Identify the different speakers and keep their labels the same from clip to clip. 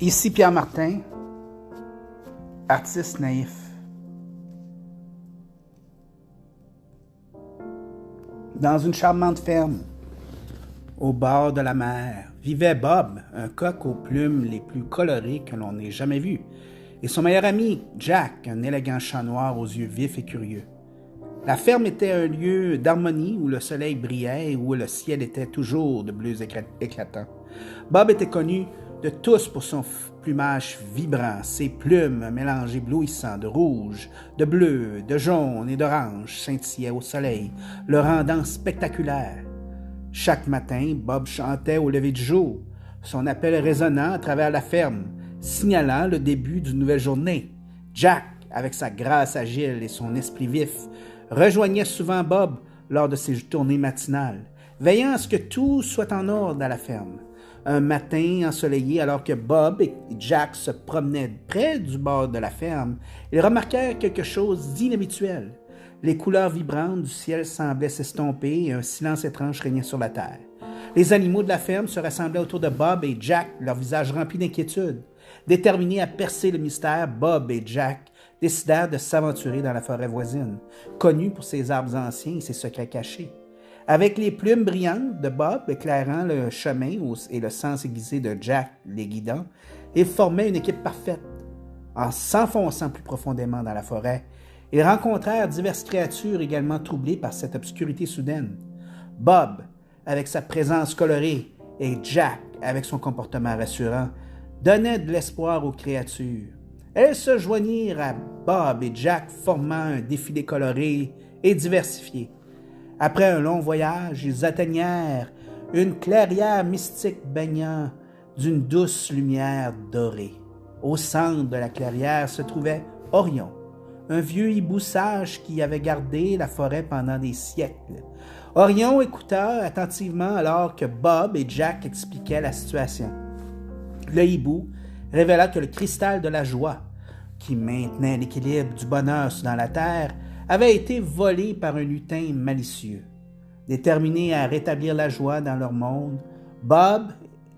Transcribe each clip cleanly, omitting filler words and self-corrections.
Speaker 1: Ici Pierre Martin, artiste naïf. Dans une charmante ferme, au bord de la mer, vivait Bob, un coq aux plumes les plus colorées que l'on ait jamais vues, et son meilleur ami, Jack, un élégant chat noir aux yeux vifs et curieux. La ferme était un lieu d'harmonie où le soleil brillait et où le ciel était toujours de bleus éclatants. Bob était connu de tous pour son plumage vibrant, ses plumes, un mélange éblouissant de rouge, de bleu, de jaune et d'orange, scintillaient au soleil, le rendant spectaculaire. Chaque matin, Bob chantait au lever du jour, son appel résonnant à travers la ferme, signalant le début d'une nouvelle journée. Jack, avec sa grâce agile et son esprit vif, rejoignait souvent Bob lors de ses tournées matinales, veillant à ce que tout soit en ordre à la ferme. Un matin ensoleillé, alors que Bob et Jack se promenaient près du bord de la ferme, ils remarquèrent quelque chose d'inhabituel. Les couleurs vibrantes du ciel semblaient s'estomper et un silence étrange régnait sur la terre. Les animaux de la ferme se rassemblaient autour de Bob et Jack, leurs visages remplis d'inquiétude. Déterminés à percer le mystère, Bob et Jack décidèrent de s'aventurer dans la forêt voisine, connue pour ses arbres anciens et ses secrets cachés. Avec les plumes brillantes de Bob éclairant le chemin et le sens aiguisé de Jack les guidant, ils formaient une équipe parfaite. En s'enfonçant plus profondément dans la forêt, ils rencontrèrent diverses créatures également troublées par cette obscurité soudaine. Bob, avec sa présence colorée, et Jack, avec son comportement rassurant, donnaient de l'espoir aux créatures. Elles se joignirent à Bob et Jack, formant un défilé coloré et diversifié. Après un long voyage, ils atteignèrent une clairière mystique baignant d'une douce lumière dorée. Au centre de la clairière se trouvait Orion, un vieux hibou sage qui avait gardé la forêt pendant des siècles. Orion écouta attentivement alors que Bob et Jack expliquaient la situation. Le hibou révéla que le cristal de la joie, qui maintenait l'équilibre du bonheur dans la terre, avait été volé par un lutin malicieux. Déterminés à rétablir la joie dans leur monde, Bob,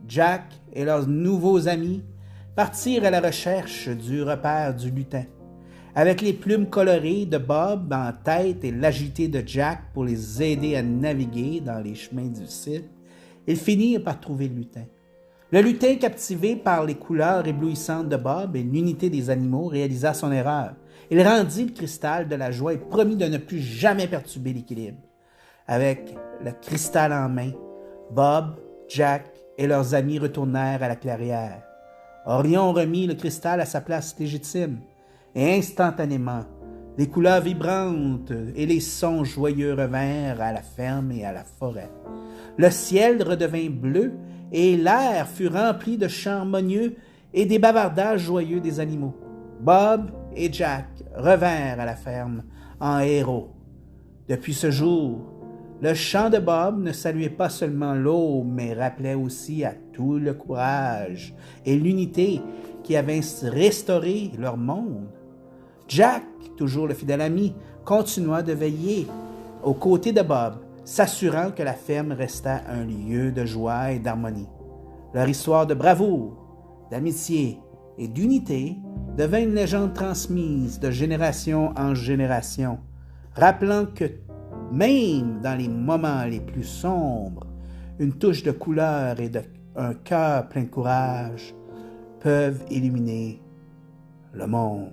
Speaker 1: Jack et leurs nouveaux amis partirent à la recherche du repère du lutin. Avec les plumes colorées de Bob en tête et l'agilité de Jack pour les aider à naviguer dans les chemins difficiles, ils finirent par trouver le lutin. Le lutin, captivé par les couleurs éblouissantes de Bob et l'unité des animaux, réalisa son erreur. Il rendit le cristal de la joie et promit de ne plus jamais perturber l'équilibre. Avec le cristal en main, Bob, Jack et leurs amis retournèrent à la clairière. Orion remit le cristal à sa place légitime, et instantanément, les couleurs vibrantes et les sons joyeux revinrent à la ferme et à la forêt. Le ciel redevint bleu et l'air fut rempli de chants harmonieux et des bavardages joyeux des animaux. Bob et Jack revinrent à la ferme en héros. Depuis ce jour, le chant de Bob ne saluait pas seulement l'aube, mais rappelait aussi à tout le courage et l'unité qui avaient restauré leur monde. Jack, toujours le fidèle ami, continua de veiller aux côtés de Bob, s'assurant que la ferme resta un lieu de joie et d'harmonie. Leur histoire de bravoure, d'amitié et d'unité devint une légende transmise de génération en génération, rappelant que même dans les moments les plus sombres, une touche de couleur et un cœur plein de courage peuvent illuminer le monde.